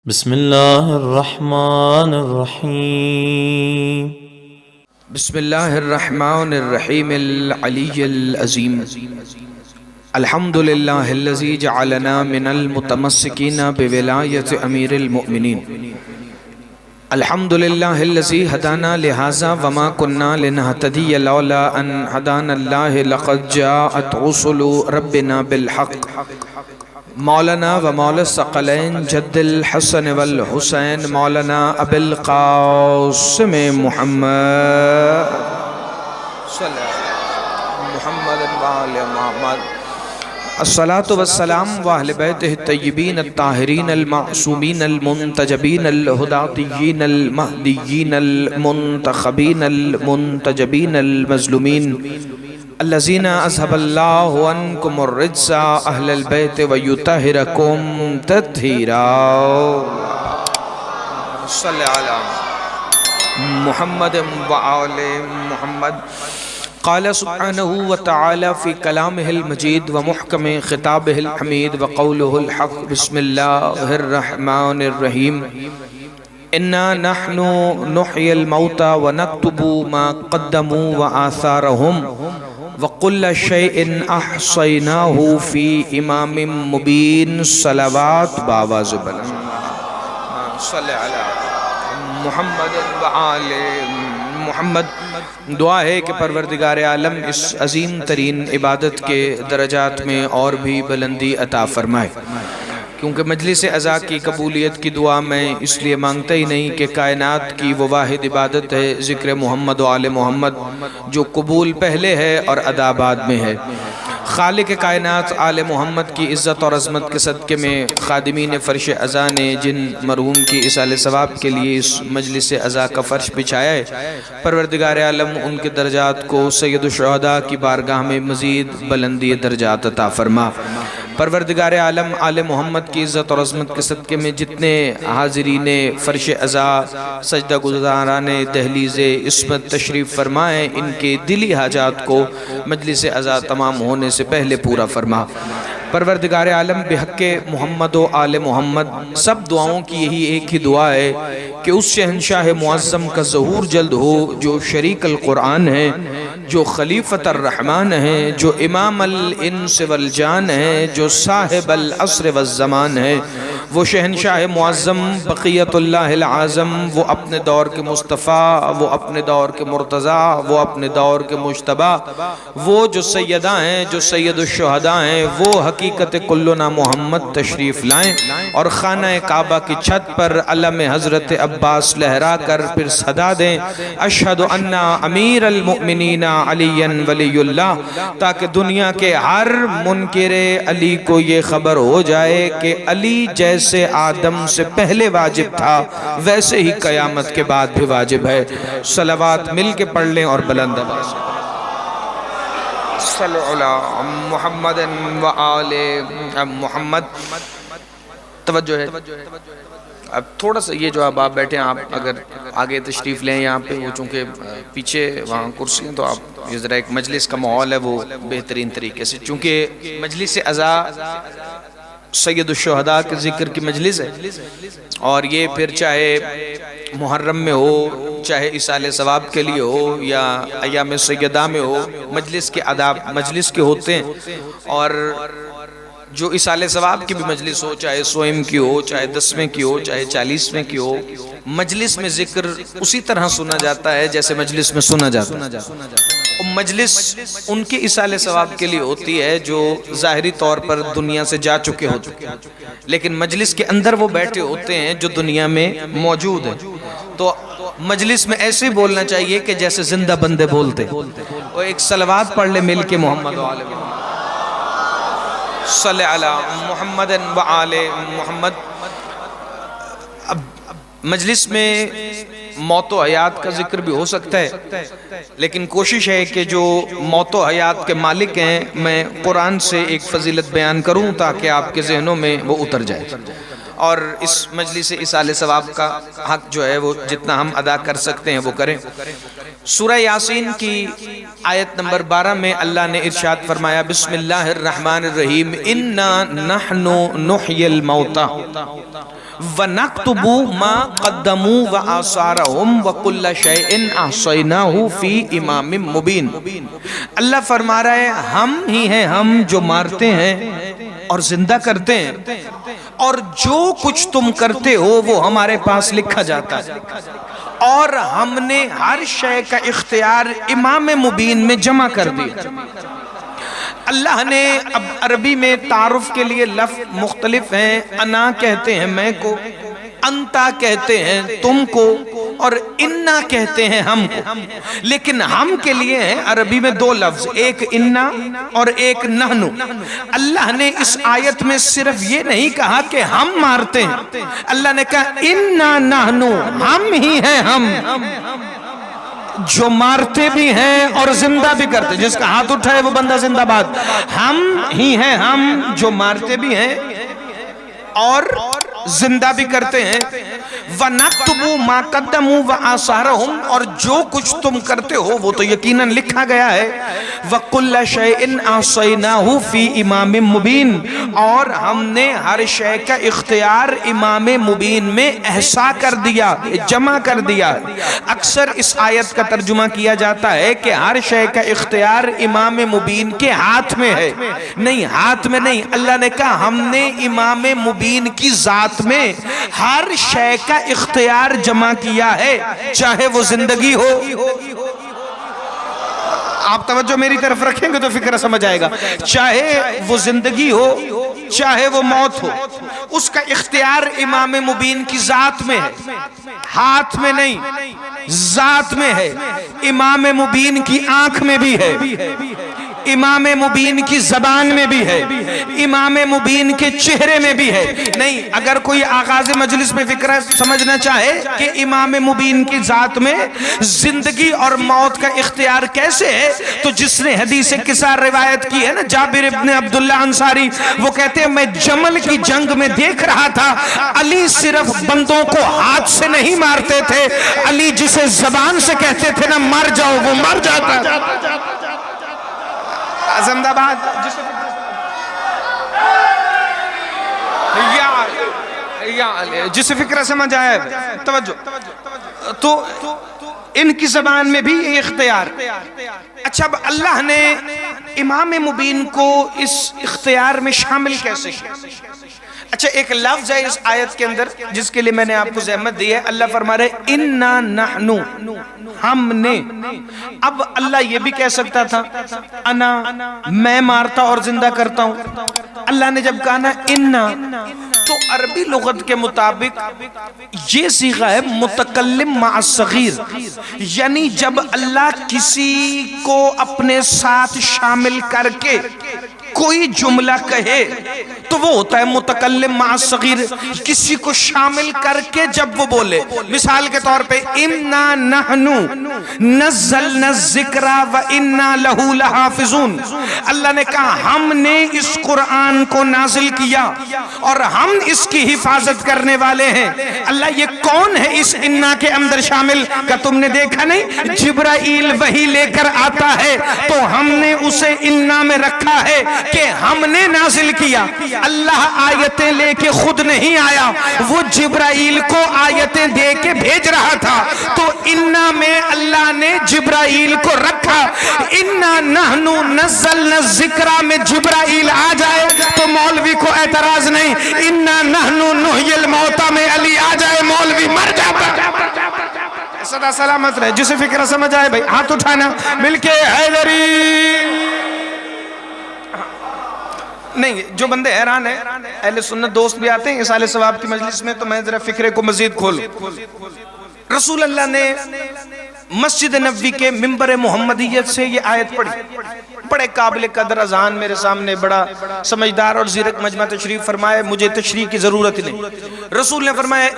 بسم الله الرحمن الرحيم. بسم الله الرحمن الرحيم العلي العظيم. الحمد لله الذي جعلنا من المتمسكين بولاية أمير المؤمنين. الحمد لله الذي هدانا لهذا وما كنا لنهتدي لولا أن هدانا الله لقد جاءت رسل ربنا بالحق. مولانا و مولا الثقلین جد الحسن والحسین مولانا ابی القاسم محمد صلی محمد وآل محمد الصلاة والسلام وآل بیتہ الطیبین الطاہرین المعصومین المنتجبین الہداتیین المہدیین المنتخبین المنتجبین المظلومین الذين اذهب الله عنكم الرجس اهل البيت ويطهركم تطهيرا. صل على محمد وآل محمد. قال سبحانه وتعالى في كلامه المجيد ومحكم خطابه الحميد وقوله الحق. بسم الله الرحمن الرحيم. إنا نحن نحيي الموتى ونكتب ما قدموا وآثارهم وَقُلَّ شَيْءٍ أَحْصَيْنَاهُ فِي إِمَامٍ مُبِينٍ. صلوات باواز بلند. صلی علی محمد وآل محمد. دعا ہے کہ پروردگار عالم اس عظیم ترین عبادت کے درجات میں اور بھی بلندی عطا فرمائے، کیونکہ مجلس عزا کی قبولیت کی دعا میں اس لیے مانگتا ہی نہیں کہ کائنات کی وہ واحد عبادت ہے ذکر محمد و آل محمد، جو قبول پہلے ہے اور ادا بعد میں ہے. خالق کائنات آل محمد کی عزت اور عظمت کے صدقے میں خادمین فرش عزا نے جن مرحوم کی اصال ثواب کے لیے اس مجلس عزا کا فرش بچھایا ہے، پروردگار عالم ان کے درجات کو سید الشہداء کی بارگاہ میں مزید بلندی درجات عطا فرما. پروردگار عالم آل محمد کی عزت اور عظمت کے صدقے میں جتنے حاضرین فرش عزا سجدہ گزاران دہلیز عصمت تشریف فرمائیں، ان کے دلی حاجات کو مجلس عزا تمام ہونے سے پہلے پورا فرما. پروردگار عالم بحق محمد و آل محمد سب دعاؤں کی یہی ایک ہی دعا ہے کہ اس شہنشاہ معظم کا ظہور جلد ہو جو شریک القرآن ہے، جو خلیفۃ الرحمن ہے، جو امام الانس والجان ہے، جو صاحب العصر والزمان ہے. وہ شہنشاہ معظم بقیت اللہ العظم، وہ اپنے دور کے مصطفیٰ، وہ اپنے دور کے مرتضیٰ، وہ اپنے دور کے مجتبیٰ، وہ جو سیدہ ہیں، جو سید الشہداء ہیں، وہ حقیقت کلنا محمد تشریف لائیں اور خانہ کعبہ کی چھت پر علم حضرت عباس لہرا کر پھر صدا دیں اشہد ان امیر المؤمنین علی ولی اللہ، تاکہ دنیا کے ہر منکر علی کو یہ خبر ہو جائے کہ علی جیسے آدم سے پہلے واجب تھا ویسے ہی قیامت کے بعد بھی واجب ہے. صلوات مل کے پڑھ لیں اور بلند آواز صلی علی محمد و آل محمد. توجہ ہے. اب تھوڑا سا یہ جو آپ بیٹھے ہیں، آپ اگر آگے تشریف لیں یہاں پہ، وہ چونکہ پیچھے وہاں کرسی ہیں، تو آپ یہ ذرا ایک مجلس کا ماحول ہے وہ بہترین طریقے سے، چونکہ مجلس عزا سید الشہداء کے ذکر کی مجلس ہے، اور یہ پھر چاہے محرم میں ہو، چاہے اصال ثواب کے لیے ہو، یا ایام سیدہ میں ہو، مجلس کے آداب مجلس کے ہوتے ہیں. اور جو اصال ثواب کی بھی مجلس ہو، چاہے سوئم کی ہو، چاہے 10ویں کی ہو، چاہے 40ویں کی ہو، مجلس میں ذکر اسی طرح سنا جاتا ہے جیسے مجلس میں سنا جاتا ہے. مجلس ان کی اصال ثواب کے لیے ہوتی ہے جو ظاہری طور پر دنیا سے جا چکے ہوتے ہیں، لیکن مجلس کے اندر وہ بیٹھے ہوتے ہیں جو دنیا میں موجود ہیں. تو مجلس میں ایسے ہی بولنا چاہیے کہ جیسے زندہ بندے بولتے. وہ ایک صلوات پڑھ لے مل کے محمد و آل محمد. صلی علی محمد و آل محمد. اب مجلس میں موت و حیات کا ذکر بھی ہو سکتا ہے، لیکن کوشش ہے کہ جو موت و حیات کے مالک ہیں میں قرآن سے ایک فضیلت بیان کروں تاکہ آپ کے ذہنوں میں وہ اتر جائے، اور اس مجلس اصال ثواب کا حق جو ہے وہ جتنا ہم ادا کر سکتے ہیں وہ کریں. سورہ یاسین کی آیت نمبر 12 میں اللہ نے ارشاد فرمایا بسم اللہ الرحمن الرحیم انا نحن نحیی الموتى وَنَكْتُبُ مَا قَدَّمُوا وَآثَارَهُمْ وَكُلَّ شَيْءٍ أَحْصَيْنَاهُ فِي إِمَامٍ مُبِينٍ۔ اللہ فرما رہا ہے ہم ہی ہیں ہم جو مارتے ہیں اور زندہ کرتے ہیں، اور جو کچھ تم کرتے ہو وہ ہمارے پاس لکھا جاتا ہے، اور ہم نے ہر شے کا اختیار امام مبین میں جمع کر دیا۔ اللہ نے اب عربی میں تعارف کے لیے لفظ مختلف ہیں، انا کہتے ہیں میں کو، انتا کہتے ہیں تم کو، اور انا کہتے ہیں ہم کو، لیکن ہم کے لیے ہیں عربی میں دو لفظ، ایک انا اور ایک نحنو۔ اللہ نے اس آیت میں صرف یہ نہیں کہا کہ ہم مارتے ہیں، اللہ نے کہا انا نحنو، ہم ہی ہیں ہم جو مارتے بھی ہیں اور زندہ بھی کرتے ہیں۔ جس کا ہاتھ اٹھائے وہ بندہ زندہ باد۔ ہم ہی ہیں ہم جو مارتے بھی ہیں اور زندہ بھی کرتے ہیں۔ وَنَكْتُبُ مَا قَدَّمُوا وَآثَارَهُمْ، اور جو کچھ تم کرتے ہو وہ تو یقیناً لکھا گیا ہے۔ وَكُلَّ شَيْءٍ أَحْصَيْنَاهُ فِي إِمَامٍ مُبِينٍ، اور ہم نے ہر شے کا اختیار امام مبین میں احصا کر دیا، جمع کر دیا۔ اکثر اس آیت کا ترجمہ کیا جاتا ہے کہ ہر شے کا اختیار امام مبین کے ہاتھ میں ہے۔ نہیں، ہاتھ میں نہیں، اللہ نے کہا ہم نے امام مبین کی ذات میں ہر شے کا اختیار جمع کیا ہے، چاہے وہ زندگی ہو۔ آپ توجہ میری طرف رکھیں گے تو فکر سمجھ آئے گا۔ چاہے وہ زندگی ہو چاہے وہ موت ہو، اس کا اختیار امام مبین کی ذات میں ہے، ہاتھ میں نہیں، ذات میں ہے۔ امام مبین کی آنکھ میں بھی ہے، امام مبین کی زبان میں بھی ہے، امام مبین کے چہرے میں بھی ہے۔ نہیں، اگر کوئی آغاز مجلس میں فکرہ سمجھنا چاہے کہ امام مبین کی ذات میں زندگی اور موت کا اختیار کیسے ہے، تو جس نے حدیث قصہ روایت کی ہے نا، جابر ابن عبداللہ انصاری، وہ کہتے ہیں میں جمل کی جنگ میں دیکھ رہا تھا، علی صرف بندوں کو ہاتھ سے نہیں مارتے تھے، علی جسے زبان سے کہتے تھے نا مر جاؤ، وہ مر جاتا۔ زندہ آباد جسے فکرہ سمجھ آیا ہے، توجہ، تو ان کی زبان میں بھی یہ اختیار۔ اچھا، اب اللہ نے امام مبین کو اس اختیار میں شامل کیسے کیا؟ اچھا، ایک لفظ ہے اس آیت کے اندر جس کے لیے میں نے آپ کو زحمت دی ہے۔ اللہ فرما رہے انا نحنو، ہم نے۔ اب اللہ یہ بھی کہہ سکتا تھا انا، میں مارتا اور زندہ کرتا ہوں۔ اللہ نے جب کہا نا انا، تو عربی لغت کے مطابق یہ صیغہ ہے متکلم مع الصغیر، یعنی جب اللہ کسی کو اپنے ساتھ شامل کر کے کوئی جملہ کہے تو وہ ہوتا ہے متکلم مع الصغیر، کسی کو شامل کر کے جب وہ بولے۔ مثال کے طور پہ انا نحنو نزلنا الذکر وانا لہ لحافظون، اللہ نے کہا ہم نے اس قرآن کو نازل کیا اور ہم اس کی حفاظت کرنے والے ہیں۔ اللہ یہ کون ہے اس انا کے اندر شامل؟ کہ تم نے دیکھا نہیں جبرائیل وحی لے کر آتا ہے تو ہم نے اسے انا میں رکھا ہے کہ ہم نے نازل کیا۔ اللہ آیتیں لے کے خود نہیں آیا، وہ جبرائیل کو آیتیں دے کے بھیج رہا تھا، تو انا میں اللہ نے جبرائیل کو رکھا۔ انا نحنو نزلنا الذکر میں جبرائیل آ جائے تو مولوی کو اعتراض نہیں، انا نحنو نحیی الموتى میں علی آ جائے مولوی مر جاتا۔ صدا سلامت رہے۔ جسے فکرہ سمجھ آئے بھائی ہاتھ اٹھانا مل کے حیدری۔ نہیں، جو بندے حیران ہیں، اہل سنت دوست بھی آتے ہیں اس اہل ثواب کی مجلس میں، تو میں ذرا فکرے کو مزید کھولوں۔ رسول اللہ نے مسجد نبوی کے ممبر محمدیت سے یہ آیت پڑھی، بڑے قابل قدر اذان میرے سامنے، بڑا سمجھدار اور زیرک مجمع تشریف فرمائے، مجھے تشریح کی ضرورت نہیں۔ رسول نے فرمایا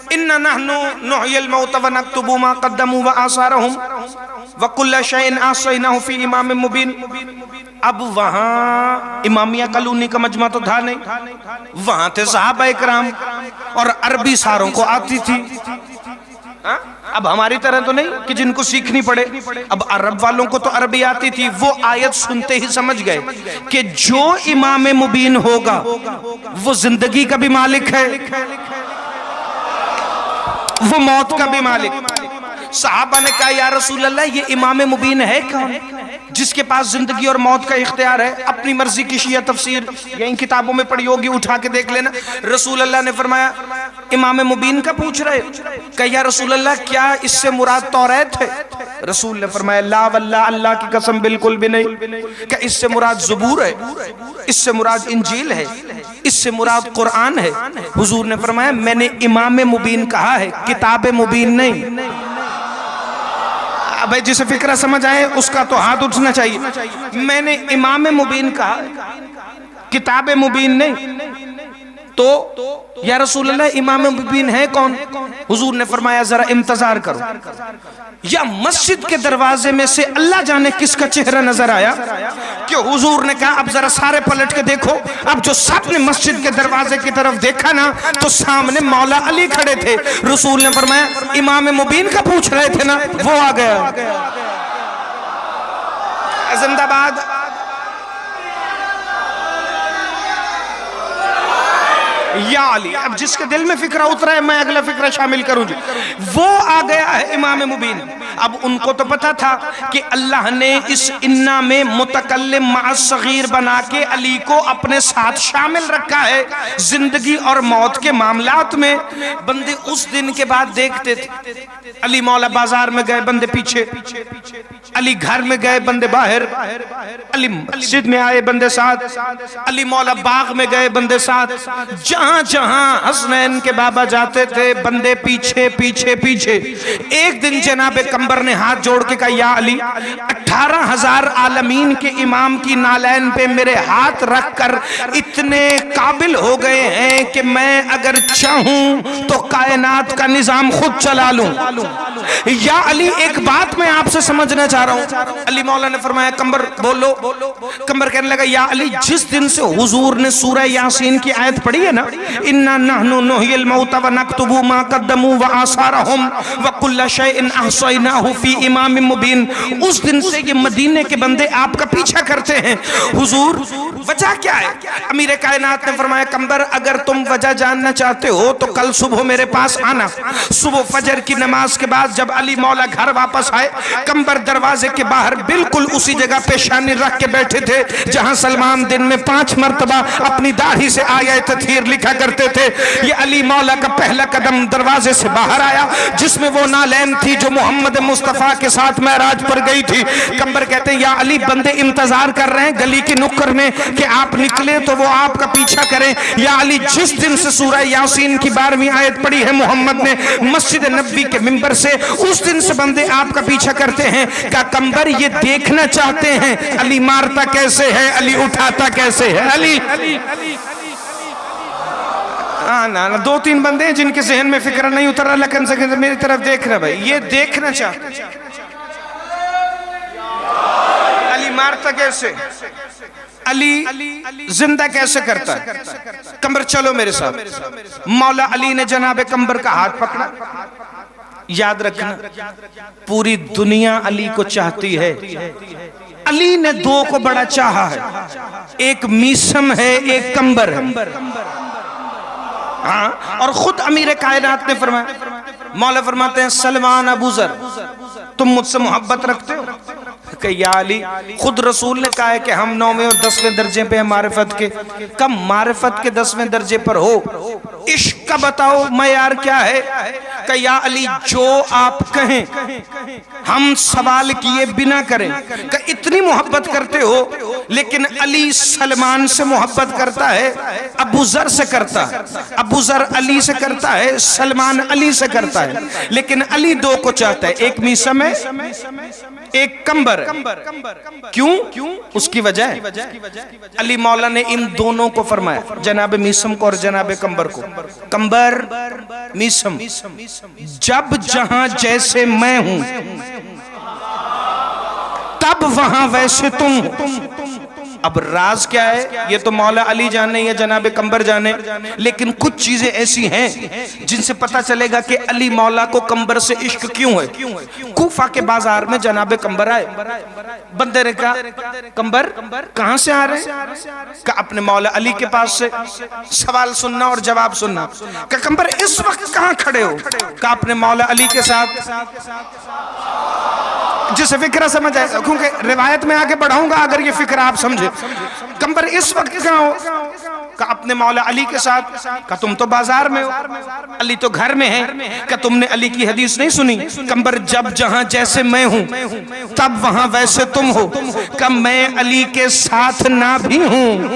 اِنَّا نَحْنُ نُحْيِي الْمَوْتَ وَنَكْتُبُ مَا قَدَّمُوا وَآثَارَهُمْ وَكُلَّ شَيْءٍ أَحْصَيْنَاهُ فِي إِمَامٍ مُبِينٍ۔ اب وہاں امامیہ کالونی کا مجمع تو تھا نہیں، وہاں تھے صحابہ اکرام اور عربی ساروں کو آتی تھی، اب ہماری طرح تو نہیں کہ جن کو سیکھنی پڑے. اب عرب والوں کو تو عربی آتی تھی, وہ آیت سنتے ہی سمجھ گئے کہ جو امام مبین ہوگا وہ زندگی کا بھی مالک ہے, وہ موت کا بھی مالک. صحابہ نے کہا یا رسول اللہ یہ امام مبین ہے کون جس کے پاس زندگی اور موت کا اختیار ہے؟ اپنی مرضی کی شیعہ تفسیر یا ان کتابوں میں پڑھی ہوگی, اٹھا کے دیکھ لینا. رسول اللہ نے فرمایا امام مبین کا پوچھ رہے؟ کہا یا رسول اللہ کیا اس سے مراد توریت ہے؟ رسول نے فرمایا لا واللہ, اللہ کی قسم بالکل بھی نہیں. کہ اس سے مراد زبور ہے, اس سے مراد انجیل ہے, اس سے مراد قرآن ہے. حضور نے فرمایا میں نے امام مبین کہا ہے, کتاب مبین نہیں. بھائی جسے فکرہ سمجھ آئے اس کا تو ہاتھ اٹھنا چاہیے. میں نے امام مبین کہا, کتاب مبین نہیں. تو یا رسول اللہ امام مبین ہے کون؟ حضور نے فرمایا ذرا انتظار کرو, یا مسجد کے دروازے میں سے اللہ جانے کس کا چہرہ نظر آیا کہ حضور نے کہا اب ذرا سارے پلٹ کے دیکھو. اب جو سب نے مسجد کے دروازے کی طرف دیکھا نا تو سامنے مولا علی کھڑے تھے. رسول نے فرمایا امام مبین کا پوچھ رہے تھے نا, وہ آ گیا. زندہ باد. یا علی. اب جس کے دل میں فکرہ اترا ہے میں اگلا فکرہ شامل کروں جی. وہ آ گیا ہے امام مبین. اب ان کو تو پتا تھا کہ اللہ نے اس انا میں متکلم مع الصغیر بنا کے علی کو اپنے ساتھ شامل رکھا ہے زندگی اور موت کے معاملات میں. بندے اس دن کے بعد دیکھتے تھے علی مولا بازار میں گئے بندے پیچھے, علی گھر میں گئے بندے باہر, علی مسجد میں آئے بندے ساتھ, علی مولا باغ میں گئے بندے ساتھ. جہاں جہاں حسنین کے بابا جاتے تھے بندے پیچھے پیچھے پیچھے. ایک دن جناب کمبر نے ہاتھ جوڑ کے کہا یا علی 18,000 عالمین کے امام کی نالین پہ میرے ہاتھ رکھ کر اتنے قابل ہو گئے ہیں کہ میں اگر چاہوں تو کائنات کا نظام خود چلا لوں. یا علی ایک بات میں آپ سے سمجھنا چاہ رہا ہوں. علی مولا نے فرمایا کمبر بولو. کمبر کہنے لگا یا علی جس دن سے حضور نے سورہ یاسین کی آیت پڑھی ہے نا اِنَّا نَحْنُ نُحْيِي الْمَوْتَ وَنَكْتُبُ مَا قَدَّمُوا وَآثَارَهُمْ وَكُلَّ شَيْءٍ أَحْصَيْنَاهُ فِي إِمَامٍ مُبِينٍ. اس دن سے یہ مدینے کے بندے آپ کا پیچھا کرتے ہیں. حضور وجہ کیا ہے؟ امیر کائنات نے فرمایا کمبر اگر تم وجہ جاننا چاہتے ہو تو کل صبح میرے پاس آنا. صبح فجر کی نماز کے بعد جب علی مولا گھر واپس آئے کمبر دروازے کے باہر بالکل اسی جگہ پیشانی رکھ کے بیٹھے تھے جہاں سلمان دن میں 5 مرتبہ اپنی داڑھی سے آیت تطہیر لکھا کرتے تھے. یہ علی مولا کا پہلا قدم دروازے سے باہر آیا جس میں وہ نالین تھی جو محمد مصطفیٰ کے ساتھ معراج پر گئی تھی. کمبر کہتے ہیں یا علی بندے انتظار کر رہے ہیں گلی کی نکر میں کہ آپ نکلے تو وہ آپ کا پیچھا کریں. یا علی جس دن سے سورہ یاسین کی 12ویں آیت پڑھی ہے محمد نے مسجد نبوی کے منبر سے اس دن سے بندے آپ کا پیچھا کرتے ہیں. کہ کمبر یہ دیکھنا چاہتے ہیں علی مارتا کیسے ہے, علی اٹھاتا کیسے ہے. علی نا 2-3 بندے ہیں جن کے ذہن میں فکر نہیں اتر رہا لیکن سے میری طرف دیکھ رہا بھائی یہ دیکھنا چاہتے ہیں علی مارتا کیسے, علی زندہ کیسے کرتا ہے. کمبر چلو میرے ساتھ. مولا علی نے جناب کمبر کا ہاتھ پکڑا. یاد رکھنا پوری دنیا علی کو چاہتی ہے. علی نے 2 کو بڑا چاہا ہے, ایک میسم ہے ایک کمبر ہے. ہاں اور خود امیر کائنات نے فرمایا مولا فرماتے ہیں سلمان ابو ذر تم مجھ سے محبت رکھتے ہو؟ کہ یا علی خود رسول نے کہا ہے کہ ہم 9ویں اور 10ویں درجے پہ ہیں معرفت کے. کم معرفت کے 10ویں درجے پر ہو, عشق کا بتاؤ معیار کیا ہے؟ کہ یا علی جو آپ کہیں ہم سوال کیے بنا کریں. کہ اتنی محبت کرتے ہو لیکن علی سلمان سے محبت کرتا ہے, ابو ذر سے کرتا ہے, ابو ذر علی سے کرتا ہے, سلمان علی سے کرتا ہے. لیکن علی 2 کو چاہتا ہے, ایک میسم ہے ایک کمبر ہے. کیوں؟ اس کی وجہ ہے علی مولا نے ان دونوں کو فرمایا جناب میسم کو اور جناب کمبر کو. کمبر میسم جب جہاں جیسے میں ہوں تب وہاں ویسے تم. اب راز کیا ہے یہ تو مولا علی جانے یا جناب قمبر جانے، لیکن کچھ چیزیں ایسی ہیں جن سے پتہ چلے گا کہ علی مولا کو قمبر سے عشق کیوں ہے۔ کوفہ کے بازار میں جناب قمبر آئے، بندے نے کہا قمبر کہاں سے آ رہے ہیں؟ کہ اپنے مولا علی کے پاس سے۔ سوال سننا اور جواب سننا۔ کہ قمبر اس وقت کہاں کھڑے ہو؟ کہ اپنے مولا علی کے ساتھ۔ جسے فکرہ سمجھ آئے، کیونکہ روایت میں آگے بڑھاؤں گا اگر یہ فکرہ آپ سمجھے۔ قمبر اس وقت کہاں ہو؟ کہ اپنے مولا علی کے ساتھ۔ کہ تم تو بازار میں ہو، علی تو گھر میں ہے۔ کہ تم نے علی کی حدیث نہیں سنی؟ قمبر جب جہاں جیسے میں ہوں تب وہاں ویسے تم ہو۔ کہ میں علی کے ساتھ نہ بھی ہوں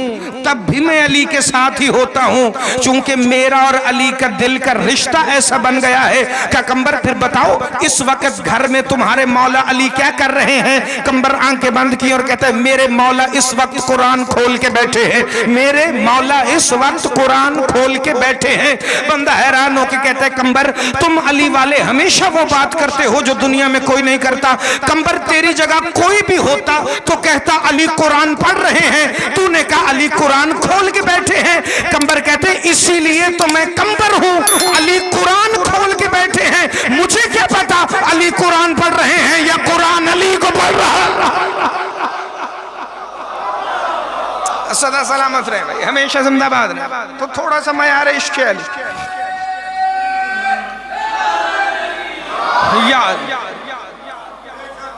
تب بھی میں علی کے ساتھ ہی ہوتا ہوں، چونکہ میرا اور علی کا دل کا رشتہ ایسا بن گیا ہے۔ کہ قمبر پھر بتاؤ اس وقت گھر میں تمہارے مولا علی کیا کر رہے ہیں؟ قمبر آنکھیں بند کی اور کہتا ہے میرے مولا اس وقت قرآن کھول کے بیٹھے ہیں، میرے مولا اس وقت قرآن کھول کے بیٹھے ہیں۔ بندہ حیران ہو کے کہتا ہے قمبر تم علی والے ہمیشہ وہ بات کرتے ہو جو دنیا میں کوئی نہیں کرتا۔ قمبر تیری جگہ کوئی بھی ہوتا تو کہتا علی قرآن پڑھ رہے ہیں، تو نے کہا علی قرآن کھول کے بیٹھے ہیں۔ قمبر کہتے ہیں اسی لیے تو میں قمبر ہوں، علی قرآن کھول کے بیٹھے ہیں، مجھے کیا پتا علی قرآن پڑھ رہے ہیں یا قرآن علی کو پڑھ رہا ہے۔ صدا سلامت رہے بھائی، ہمیشہ زندہ باد رہے۔ تو تھوڑا سا معیار عشق علی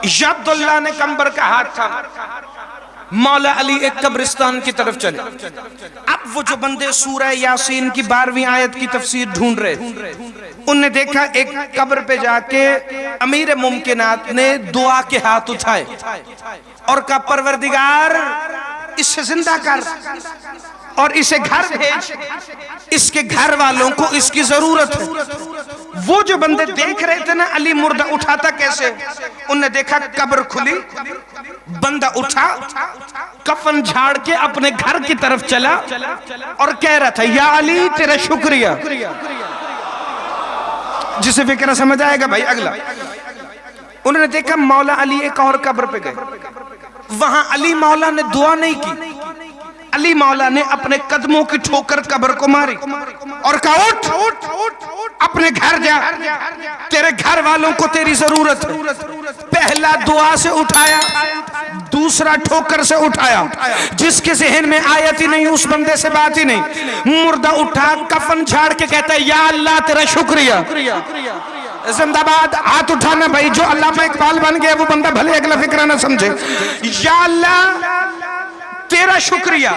ید اللہ نے قمبر کا ہاتھ تھا۔ مولا علی ایک قبرستان کی طرف چلے۔ اب وہ جو بندے سورہ یاسین کی 12ویں آیت کی تفسیر ڈھونڈ رہے، انہوں نے دیکھا ایک قبر پہ جا کے امیر ممکنات نے دعا کے ہاتھ اٹھائے اور کہا پروردگار اسے زندہ کر اور اسے گھر بھیج، اس کے گھر والوں کو اس کی ضرورت ہے۔ وہ جو بندے دیکھ رہے تھے نا علی مردہ اٹھاتا کیسے، انہوں نے دیکھا قبر کھلی، بندہ اٹھا کفن جھاڑ کے اپنے گھر کی طرف چلا اور کہہ رہا تھا یا علی تیرا شکریہ۔ جسے فکرہ سمجھ آئے گا بھائی اگلا۔ انہوں نے دیکھا مولا علی ایک اور قبر پہ گئے، وہاں علی مولا نے دعا نہیں کی، علی مولا نے اپنے قدموں کی ٹھوکر قبر کو ماری اور کہا اٹھ اپنے گھر جا، تیرے گھر والوں کو تیری ضرورت ہے۔ پہلا دعا سے اٹھایا، دوسرا ٹھوکر سے اٹھایا، جس کے ذہن میں آیت ہی نہیں اس بندے سے بات ہی نہیں، مردہ اٹھا کفن جھاڑ کے کہتا ہے یا اللہ تیرا شکریہ۔ زندہ باد ہاتھ اٹھانا بھائی، جو علامہ اقبال بن گیا وہ بندہ بھلے اگلا فکرہ نہ سمجھے۔ یا اللہ تیرا شکریہ،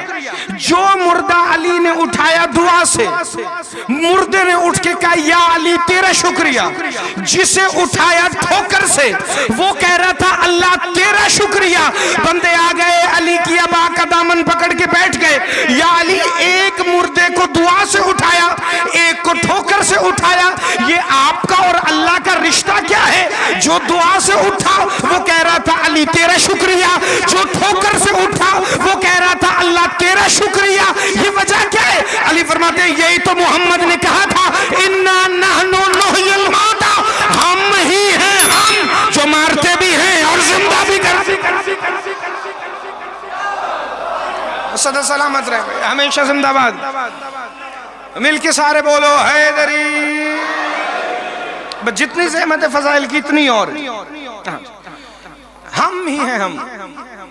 جو مردہ علی نے اٹھایا دعا سے، مردے نے اٹھ کے کہا یا علی تیرا شکریہ، جسے اٹھایا ٹھوکر سے وہ کہہ رہا تھا اللہ تیرا شکریہ۔ بندے آ گئے، علی کی ابا کا دامن پکڑ کے بیٹھ گئے، یا علی ایک مردے کو دعا سے اٹھایا، ایک کو ٹھوکر سے اٹھایا، یہ آپ کا اور اللہ کا رشتہ کیا ہے؟ جو دعا سے اٹھا وہ کہہ رہا تھا علی تیرا شکریہ، جو ٹھوکر سے اٹھا وہ کہہ رہا تھا اللہ تیرا شکریہ۔ یہ وجہ کیا ہے؟ علی فرماتے ہیں یہی تو محمد نے کہا تھا اِنَّا نَحْنُ نُحْيِي الْمَوْتَى، ہم ہی ہیں ہم جو مارتے بھی ہیں اور زندہ بھی کرتے۔ صدا سلامت رہے، ہمیشہ زندہ باد۔ مل کے سارے بولو حیدری۔ جتنی زحمت فضائل کی اتنی اور ہم ہی ہیں ہم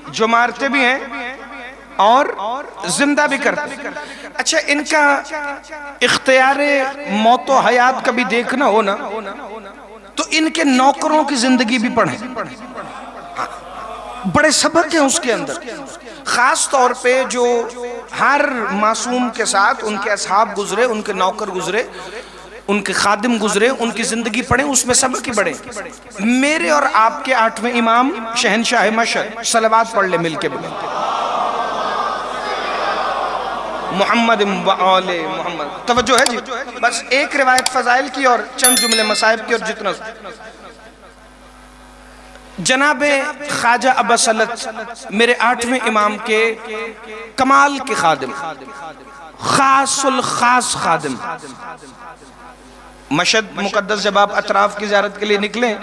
جو مارتے بھی ہیں اور زندہ بھی کرتے۔ اچھا ان کا اختیار موت و حیات کبھی دیکھنا ہو نا تو ان کے نوکروں کی زندگی بھی پڑھیں، بڑے سبق ہیں اس کے اندر۔ خاص طور پہ جو ہر معصوم کے ساتھ ان کے اصحاب گزرے، ان کے نوکر گزرے، ان کے خادم گزرے، ان کی زندگی پڑھیں، اس میں سبق ہی بڑھیں۔ میرے اور آپ کے 8ویں امام شہنشاہ مشہد، صلوات پڑھ لے مل کے بلے محمد و آل محمد۔ توجہ ہے جی، بس ایک روایت فضائل کی اور چند جملے مصائب کی اور جتنا جناب خواجہ ابا سلط میرے 8ویں امام کے کمال کے خادم، خاص الخاص خادم، مشہد مقدس جب آپ اطراف کی زیارت کے لیے نکلیں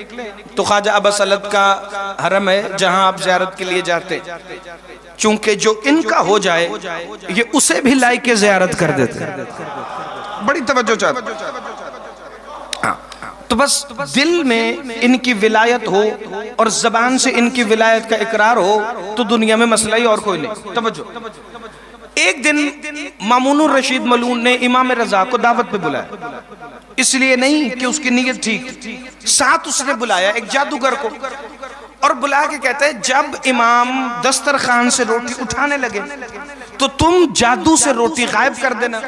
تو خواجہ ابا سلط کا حرم ہے جہاں آپ زیارت کے لیے جاتے، چونکہ جو ان کا ہو جائے یہ اسے بھی لائق کے زیارت کر دیتے، بڑی توجہ چاہتے، تو بس دل میں ان کی ولایت ہو اور زبان سے ان کی ولایت کا اقرار ہو تو دنیا میں مسئلہ ہی اور کوئی نہیں۔ توجہ، ایک دن مامون الرشید ملعون نے امام رضا کو دعوت پہ بلایا، اس لیے نہیں کہ اس کی نیت ٹھیک، ساتھ اس نے بلایا ایک جادوگر کو، اور بلا کے کہتا ہے جب امام دسترخوان سے روٹی اٹھانے لگے تو تم جادو سے روٹی غائب کر دینا،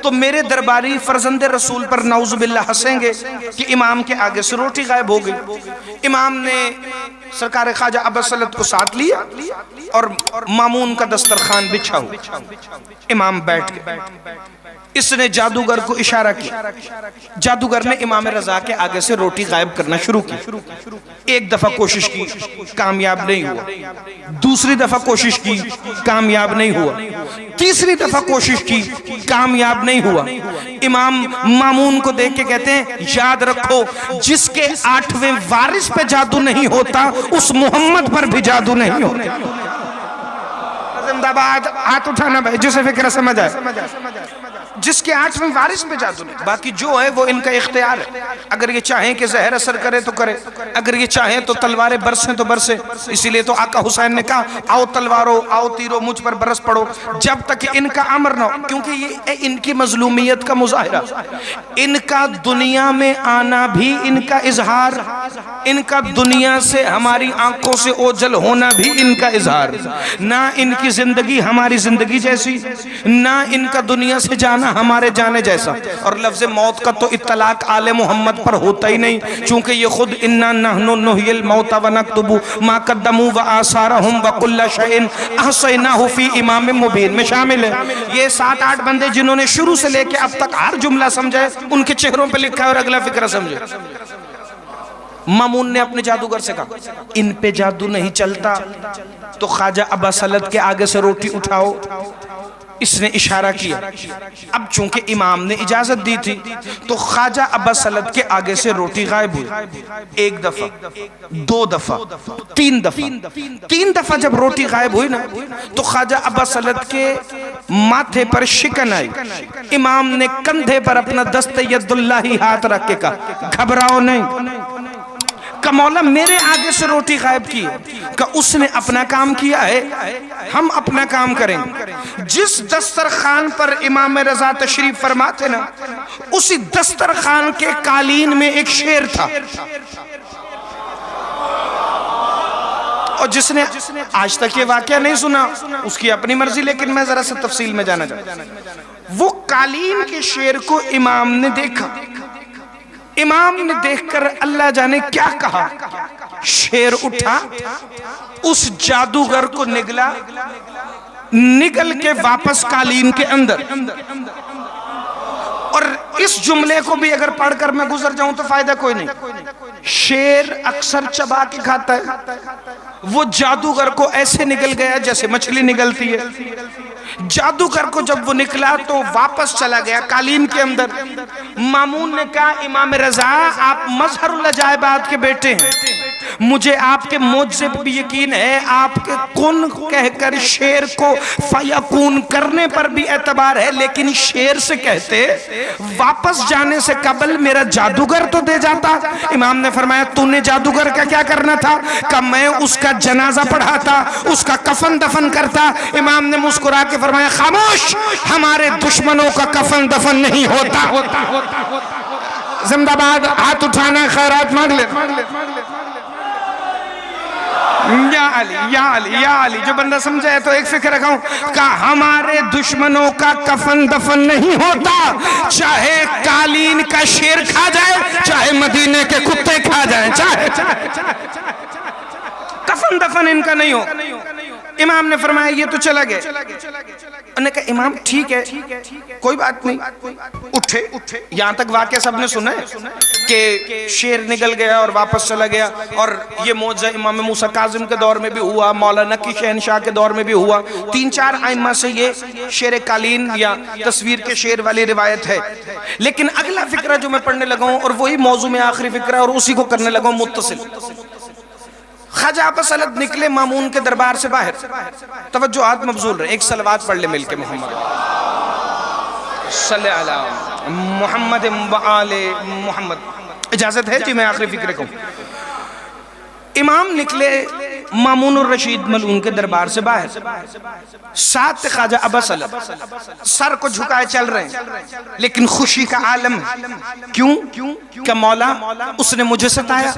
تو میرے درباری فرزند رسول پر نعوذ باللہ ہنسیں گے کہ امام کے آگے سے روٹی غائب ہو گئی۔ امام نے سرکار خواجہ ابا سلط کو ساتھ لیا اور مامون کا دسترخوان بچھا ہوا، امام بیٹھ گئے، اس نے جادوگر کو اشارہ کیا، جادوگر نے امام رضا کے آگے سے روٹی غائب کرنا شروع کی، ایک دفعہ کوشش کی کامیاب نہیں ہوا، دوسری دفعہ کوشش کی کامیاب نہیں ہوا، تیسری دفعہ کوشش کی کامیاب نہیں ہوا۔ امام مامون کو دیکھ کے کہتے ہیں یاد رکھو جس کے 8ویں وارث پہ جادو نہیں ہوتا اس محمد پر بھی جادو نہیں ہوتا۔ زندہ باد، ہاتھ اٹھانا بھائی جسے فکر سمجھ آئے، جس کے 8ویں وارث پہ جادو نہیں، باقی جو ہے وہ ان کا اختیار ہے، اگر یہ چاہیں کہ زہر اثر کرے تو کرے، اگر یہ چاہیں تو تلواریں برسیں تو برسیں، اسی لیے تو آقا حسین نے کہا آؤ تلواروں آؤ تیروں مجھ پر برس پڑو، جب تک ان کا امر نہ ہو، کیونکہ یہ ان کی مظلومیت کا مظاہرہ، ان کا دنیا میں آنا بھی ان کا اظہار، ان کا دنیا سے ہماری آنکھوں سے اوجھل ہونا بھی ان کا اظہار، نہ ان کی زندگی ہماری زندگی جیسی، نہ ان کا دنیا سے جانا ہمارے جانے جیسا، اور لفظ موت کا تو اطلاق آل محمد پر ہوتا ہی نہیں، چونکہ یہ خود انا نحن نحیی الموت ونکتب ما قدموا وآثارهم وکل شیء احصیناہ فی امام مبین میں شامل ہے۔ یہ 7-8 بندے جنہوں نے شروع سے لے کے اب تک ہر جملہ سمجھے ان کے چہروں پہ لکھا ہے اور اگلا فکرہ سمجھے۔ مامون نے اپنے جادوگر سے کہا ان پہ جادو نہیں چلتا تو خواجہ ابا سلط کے آگے سے روٹی اٹھاؤ، اس نے اشارہ کیا، اب چونکہ امام نے اجازت دی تھی تو خواجہ ابا سلط کے آگے سے روٹی غائب ہوئی، ایک دفعہ، 2 دفعہ، 3 دفعہ، 3 دفعہ جب روٹی غائب ہوئی نا تو خواجہ ابا سلط کے ماتھے پر شکن آئی، امام نے کندھے پر اپنا دست ید اللہ ہاتھ رکھ کے کہا گھبراؤ نہیں، کہ مولا میرے آگے سے روٹی غائب کی ہے، کہ اس نے اپنا کام کیا ہے ہم اپنا کام کریں گے۔ جس دسترخوان پر امام رضا تشریف فرماتے نا اسی دسترخوان کے قالین میں ایک شیر تھا، اور جس نے آج تک یہ واقعہ نہیں سنا اس کی اپنی مرضی، لیکن میں ذرا سے تفصیل میں جانا چاہتا ہوں۔ وہ قالین کے شیر کو امام نے دیکھا، امام نے دیکھ کر اللہ جانے کیا کہا، شیر اٹھا اس جادوگر کو نگلا، نگل کے واپس قالین کے اندر، اور اس جملے کو بھی اگر پڑھ کر میں گزر جاؤں تو فائدہ کوئی نہیں، شیر اکثر چبا کے کھاتا ہے، وہ جادوگر کو ایسے نگل گیا جیسے مچھلی نگلتی ہے، جادوگر کو جب وہ نکلا تو واپس چلا گیا قالین کے اندر۔ مامون نے کہا امام رضا آپ مظہر العجائبات کے بیٹے ہیں، مجھے آپ کے معجزے پر بھی یقین ہے، آپ کے کن کہہ کر شیر کو فیکون کرنے پر بھی اعتبار ہے، لیکن شیر سے کہتے واپس جانے سے قبل میرا جادوگر تو دے جاتا۔ امام نے فرمایا تو نے جادوگر کا کیا کرنا تھا، کہ میں اس کا جنازہ پڑھاتا، اس کا کفن دفن کرتا۔ امام نے مسکرا کے فرمایا خاموش، ہمارے دشمنوں کا کفن دفن نہیں ہوتا۔ زندہ باد، ہاتھ اٹھانا، خیرات مانگ لے، یا علی یا علی یا علی۔ جو بندہ سمجھا ہے تو ایک فکر رکھا ہوں کہ ہمارے دشمنوں کا کفن دفن نہیں ہوتا، چاہے قالین کا شیر کھا جائے، چاہے مدینے کے کتے کھا جائیں، چاہے کفن دفن ان کا نہیں ہو۔ امام نے فرمایا یہ تو چلا گیا. انہوں نے کہا امام ٹھیک ہے کوئی بات نہیں. اٹھے. یہاں تک واقعہ سب نے سنا ہے کہ شیر نکل گیا اور واپس چلا گیا. اور یہ معجزہ امام موسیٰ کاظم کے دور میں بھی ہوا, مولانا کی شہنشاہ کے دور میں بھی ہوا. 3-4 ائمہ سے یہ شیر قالین یا تصویر کے شیر والی روایت ہے. لیکن اگلا فکرہ جو میں پڑھنے لگا ہوں اور وہی موضوع میں آخری فکرہ اور اسی کو کرنے لگا ہوں متصل. خواجہ عباس الحد نکلے مامون کے دربار سے باہر. توجہات مبذول رہے. ایک صلوات پڑھ لے مل کے محمد صلی اللہ علیہ محمد و آل محمد. اجازت ہے جی میں آخری فکرے کو. امام نکلے مامون الرشید ملعون کے دربار سے باہر. ساتھ خواجہ عباس الحد سر کو جھکائے چل رہے ہیں لیکن خوشی کا عالم ہے. کیوں کہ مولا اس نے مجھے ستایا,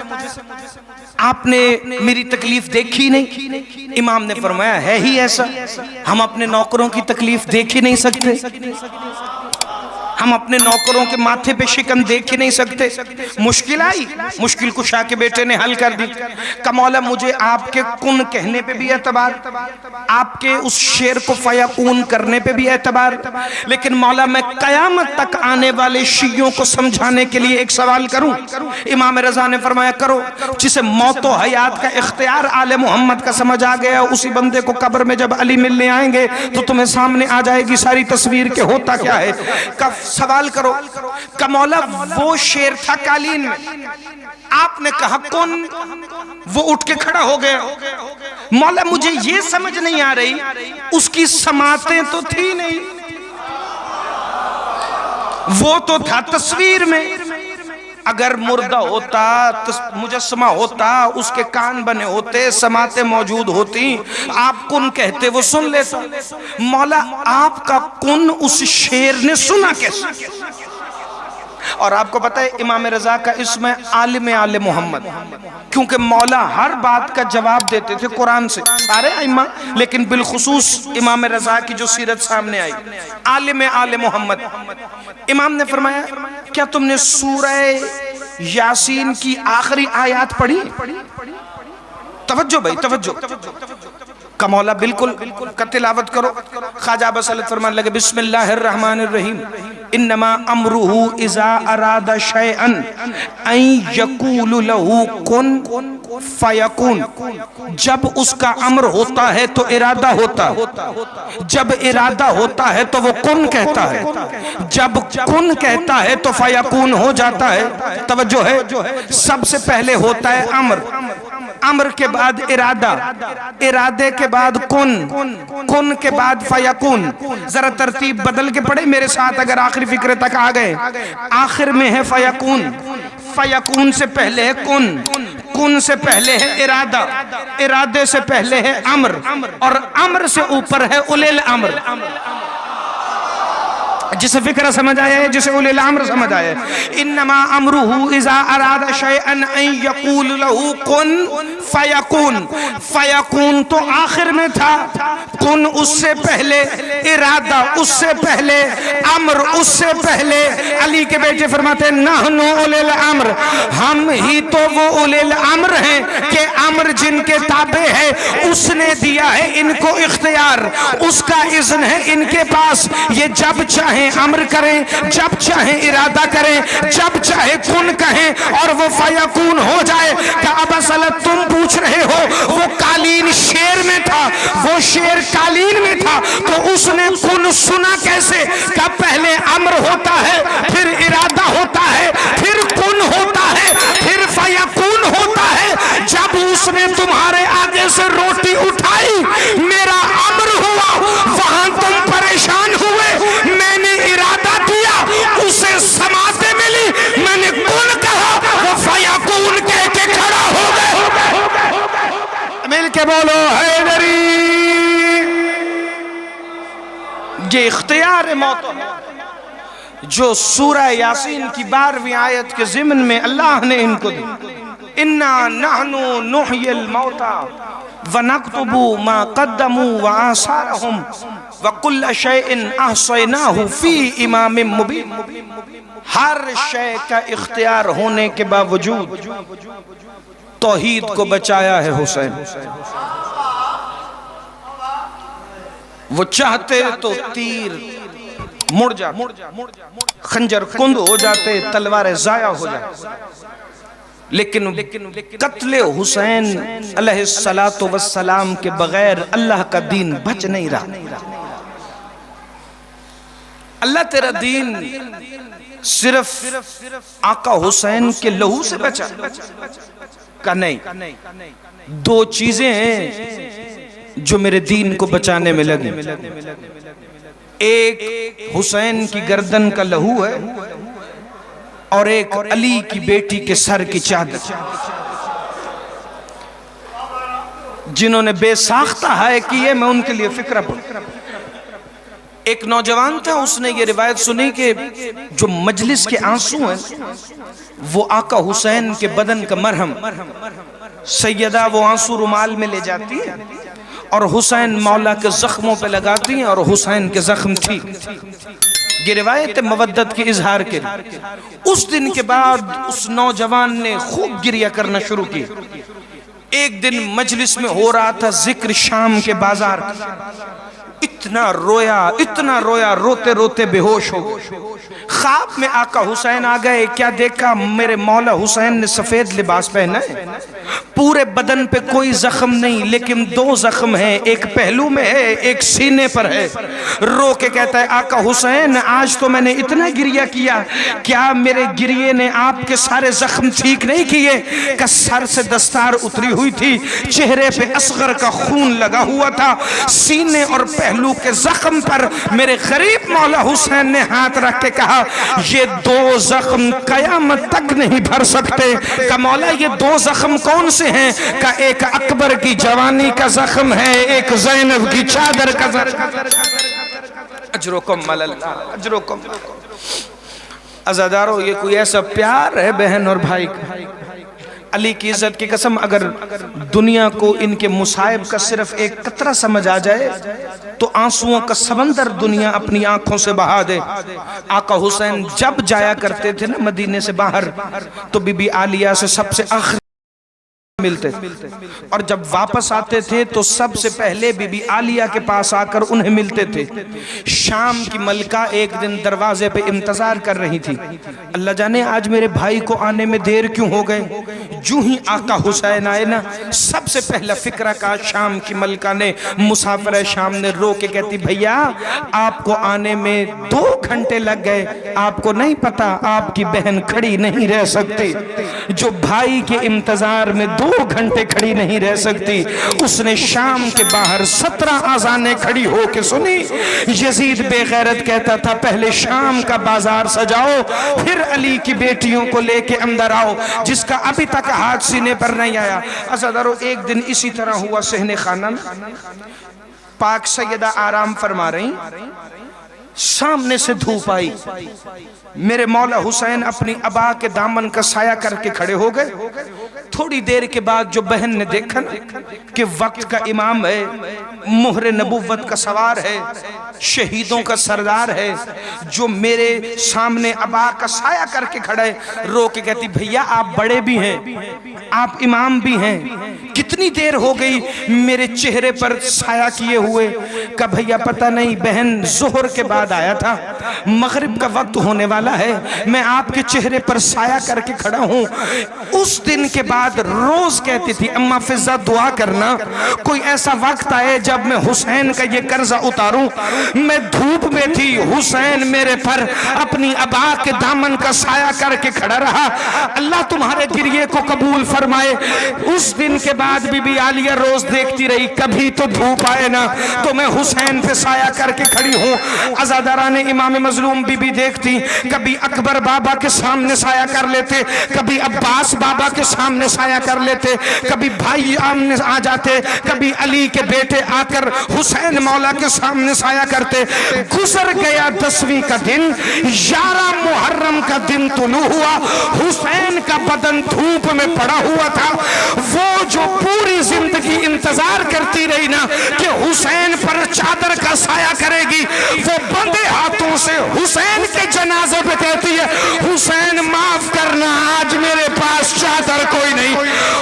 آپ نے میری تکلیف دیکھی نہیں. امام نے فرمایا ہے ہی ایسا, ہم اپنے نوکروں کی تکلیف دیکھ ہی نہیں سکتے, ہم اپنے نوکروں کے ماتھے پہ شکن دیکھ ہی نہیں سکتے. مشکل آئی, مشکل کشا کے بیٹے نے حل کر دی. کہ مولا مجھے آپ کے کن کہنے پہ بھی اعتبار, آپ کے اس شیر کو فیکون کرنے پہ بھی اعتبار, لیکن مولا میں قیامت تک آنے والے شیعوں کو سمجھانے کے لیے ایک سوال کروں. امام رضا نے فرمایا کرو. جسے موت و حیات کا اختیار آل محمد کا سمجھ آ گیا, اسی بندے کو قبر میں جب علی ملنے آئیں گے تو تمہیں سامنے آ جائے گی ساری تصویر کہ ہوتا کیا ہے. سوال کرو کہ مولا وہ شیر تھا قالین میں, آپ نے کہا کن, وہ اٹھ کے کھڑا ہو گیا. مولا مجھے یہ سمجھ نہیں آ رہی اس کی سماعتیں تو تھی نہیں, وہ تو تھا تصویر میں. اگر مردہ ہوتا, مجسمہ ہوتا, اس کے کان بنے ہوتے, سماعتیں موجود ہوتی, آپ کن کہتے وہ سن لیتا. مولا آپ کا کن اس شیر نے سنا کیسے؟ اور آپ کو پتہ ہے امام رضا کا اسم ہے عالم آل محمد, کیونکہ مولا ہر بات کا جواب دیتے تھے قرآن سے. سارے ائمہ لیکن بالخصوص امام رضا کی جو سیرت سامنے آئی, عالم آل محمد. امام نے فرمایا کیا تم نے سورہ یاسین کی آخری آیات پڑھی؟ توجہ بھائی توجہ. کہ مولا بالکل کا تلاوت کرو. خواجہ عباس الحد فرمان لگے بسم اللہ الرحمن الرحیم انما امرہ اذا اراد شیئا ان یقول لہ کن فیکون. جب اس کا امر ہوتا ہے تو ارادہ ہوتا ہے, جب ارادہ ہوتا ہے تو وہ کن کہتا ہے, جب کن کہتا ہے تو فیکون ہو جاتا ہے. توجہ ہے, سب سے پہلے ہوتا ہے امر, امر کے بعد ارادہ, ارادے کے بعد کن, کن کے بعد فیکون. ذرا ترتیب بدل کے پڑھے میرے ساتھ اگر آخری فکرے تک آ گئے. آخر میں ہے فیکون, فیکون سے پہلے ہے کن, کن سے پہلے ہے ارادہ, ارادے سے پہلے ہے امر, اور امر سے اوپر ہے اولی الامر. جسے فکرہ سمجھ آیا ہے, جسے اولی الامر سمجھ آیا ہے. انما امرہ اذا اراد شیئا ان یقول لہ کن فیکون. فیکون تو آخر میں تھا, کن اس سے پہلے, ارادہ اس سے پہلے, امر اس سے پہلے. علی کے بیٹے فرماتے ہیں نحن اولی الامر, ہم ہی تو وہ اولی الامر ہیں کہ امر جن کے تابع ہے اس نے دیا ہے ان کو اختیار, اس کا اذن ہے ان کے پاس. یہ جب چاہیں امر کریں, جب چاہیں ارادہ کریں, جب چاہے کن کہیں اور وہ فیکون ہو جائے. کہ عباس الحد تم پوچھ رہے ہو وہ قالین شیر میں تھا, وہ شیر قالین میں تھا تو اس نے کن سنا کیسے؟ کہ پہلے امر ہوتا ہے, پھر ارادہ ہوتا ہے, پھر کن ہوتا ہے, پھر فیکون ہوتا ہے. جب اس نے تمہارے آگے سے روٹی اٹھائی میرا امر ہوا, وہاں تم پریشان ہوئے, میں نے ارادہ دیا اسے سماعتیں ملی, میں نے کن کہا وہ فیکون کہہ کے کھڑا ہو گئے. مل کے بولو حیدری. یہ اختیار موت جو سورہ یاسین کی 12ویں آیت کے ضمن میں اللہ نے ان کو دی. انا نحن نحیی الموتى ونکتب ما قدموا وآثارهم وَقُلَّ شَيْءٍ أَحْصَيْنَاهُ فِي إِمَامٍ مُبِينٍ. ہر شے کا اختیار ہونے کے باوجود توحید کو بچایا ہے حسین. وہ چاہتے تو تیر مڑ جاتے، خنجر کند ہو جاتے، تلواریں ضائع ہو جاتے، لیکن قتل حسین علیہ السلام کے بغیر اللہ کا دین بچ نہیں رہا۔ اللہ تیرا دین صرف آقا حسین کے لہو سے بچا کہ نہیں، دو چیزیں ہیں جو میرے دین کو بچانے میں لگی، ایک حسین کی گردن کا لہو ہے اور ایک علی کی بیٹی کے سر کی چادر، جنہوں نے بے ساختہ ہائے کیے، میں ان کے لیے فکر پڑا۔ ایک نوجوان تھا، اس نے یہ روایت سنی کہ جو مجلس کے آنسو ہیں وہ آقا حسین کے بدن کا مرہم، سیدہ وہ آنسو رومال میں لے جاتی ہیں اور حسین مولا کے زخموں پہ لگاتی ہیں اور حسین کے زخم ٹھیک۔ یہ روایت مودت کے اظہار کے لیے۔ اس دن کے بعد اس نوجوان نے خوب گریہ کرنا شروع کی۔ ایک دن مجلس میں ہو رہا تھا ذکر شام کے بازار، اتنا رویا، روتے روتے بے ہوش ہو گئے۔ خواب میں آقا حسین آ گئے، کیا دیکھا؟ میرے مولا حسین نے سفید لباس پہنا ہے، پورے بدن پہ کوئی زخم نہیں، لیکن دو زخم ہیں، ایک پہلو میں ہے، ایک سینے پر ہے۔ رو کے کہتا ہے آقا حسین آج تو میں نے اتنا گریہ کیا، کیا میرے گریے نے آپ کے سارے زخم ٹھیک نہیں کیے؟ کہ سر سے دستار اتری ہوئی تھی، چہرے پہ اصغر کا خون لگا ہوا تھا، سینے اور پہلو کے زخم پر میرے غریب مولا حسین نے ہاتھ رکھ کے کہا یہ دو زخم قیامت تک نہیں بھر سکتے۔ کہ مولا یہ دو زخم کون سے ہیں؟ کہ ایک اکبر کی جوانی کا زخم ہے، ایک زینب کی چادر کا زخم۔ اجرکم اللہ، اجرکم۔ عزادارو یہ کوئی ایسا پیار ہے بہن اور بھائی کا، علی کی عزت کی قسم اگر دنیا کو ان کے مصائب کا صرف ایک قطرہ سمجھ آ جائے تو آنسوؤں کا سمندر دنیا اپنی آنکھوں سے بہا دے۔ آقا حسین جب جایا کرتے تھے نا مدینے سے باہر تو بی بی عالیہ سے سب سے آخر ملتے، اور جب واپس آتے تھے تو سب سے پہلے بی بی عالیہ کے پاس آ کر انہیں ملتے تھے۔ شام کی ملکہ ایک دن دروازے پہ انتظار کر رہی تھی، اللہ جانے آج میرے بھائی کو آنے میں دیر کیوں ہو گئے؟ جو ہی آقا حسین آئے نا سب سے پہلا فکرہ کا شام کی ملکہ نے، مسافر شام نے رو کے کہتی بھیا آپ کو آنے میں 2 گھنٹے لگ گئے، آپ کو نہیں پتا آپ کی بہن کھڑی نہیں رہ سکتی، جو بھائی کے انتظار میں 2 گھنٹے کھڑی نہیں رہ سکتی، اس نے شام کے باہر 17 آذانیں کھڑی ہو کے سنی۔ یزید بے غیرت کہتا تھا پہلے شام کا بازار سجاؤ پھر علی کی بیٹیوں کو لے کے اندر آؤ، جس کا ابھی تک ہاتھ سینے پر نہیں آیا۔ عزادارو ایک دن اسی طرح ہوا، صحن خانہ پاک سیدہ آرام فرما رہی، سامنے سے دھوپ آئی، میرے مولا حسین اپنی ابا کے دامن کا سایہ کر کے کھڑے ہو گئے۔ تھوڑی دیر کے بعد جو بہن نے دیکھا کہ وقت کا امام ہے، مہر نبوت کا سوار ہے، شہیدوں کا سردار ہے، جو میرے سامنے ابا کا سایہ کر کے کھڑے، رو کے کہتی بھیا آپ بڑے بھی ہیں، آپ امام بھی ہیں، کتنی دیر ہو گئی میرے چہرے پر سایہ کیے ہوئے؟ کہ بھیا پتہ نہیں بہن ظہر کے بعد آیا تھا، مغرب کا وقت ہونے والا ہے، میں آپ کے چہرے پر سایہ کر کے کھڑا ہوں۔ اس دن کے بعد روز کہتی تھی اماں فضہ دعا کرنا کوئی ایسا وقت آئے جب میں حسین کا یہ قرضہ اتاروں۔ میں دھوپ میں تھی، حسین میرے پر اپنی ابا کے دامن کا سایہ کر کے کھڑا رہا، اللہ تمہارے گریے کو قبول فرمائے۔ اس دن کے بعد بی بی عالیہ روز دیکھتی رہی کبھی تو دھوپ آئے نا تو میں حسین پہ سایہ کر کے کھڑی ہوں۔ عزاداران امام مظلوم بی بی دیکھتی کبھی اکبر بابا کے سامنے سایہ کر لیتے، کبھی عباس بابا کے سامنے سایہ کر لیتے، کبھی بھائی آمنے آ جاتے، کبھی علی کے بیٹے آ کر حسین مولا کے سامنے سایہ کرتے۔ گزر گیا 10ویں کا دن، 11 محرم کا دن طلوع ہوا، حسین کا بدن دھوپ میں پڑا ہوا تھا۔ وہ جو پوری زندگی انتظار کرتی رہی نا کہ حسین پر چادر کا سایہ کرے گی، وہ بندے ہاتھوں سے حسین کے جنازے پہ کہتی ہے حسین معاف کرنا آج میرے پاس چادر کوئی نہیں،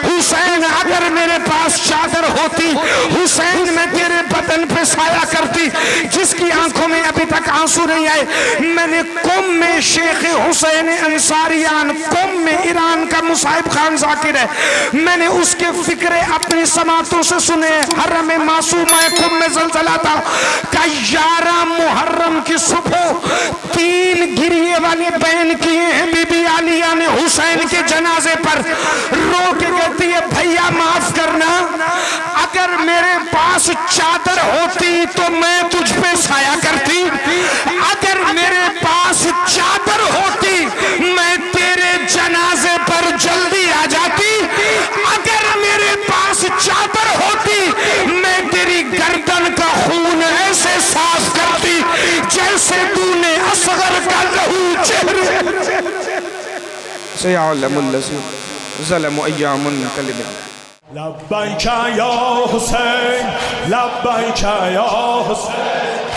حسین اگر میرے پاس چادر ہوتی حسین میں تیرے بدن پہ برسایا کرتی، جس کی آنکھوں میں ابھی تک آنسو نہیں آئے. میں نے قم میں شیخ حسین انصاریان، قم میں ایران کا مصعب خان ذاکر ہے، میں نے اس کے فکرے اپنی سماعتوں سے سنے. حرم معصومہ قم میں زلزلہ تھا کہ 11 محرم کی صبح 3 گریے والی بین کیے ہیں بی بی عالیہ نے حسین کے جنازے پر. رو کے کہتی ہے بھیا معاف کرنا، اگر میرے پاس چادر ہوتی تو میں تجھ پہ سایہ کرتی، اگر میرے پاس چادر ہوتی میں تیرے جنازے پر جلدی آ جاتی، اگر میرے پاس چادر ہوتی میں تیری گردن کا خون ایسے صاف کرتی جیسے تو نے اصغر کا لہو چہرے. سيعلم الذين ظلموا أيام كلمة. لبيك يا حسين، لبيك يا حسين.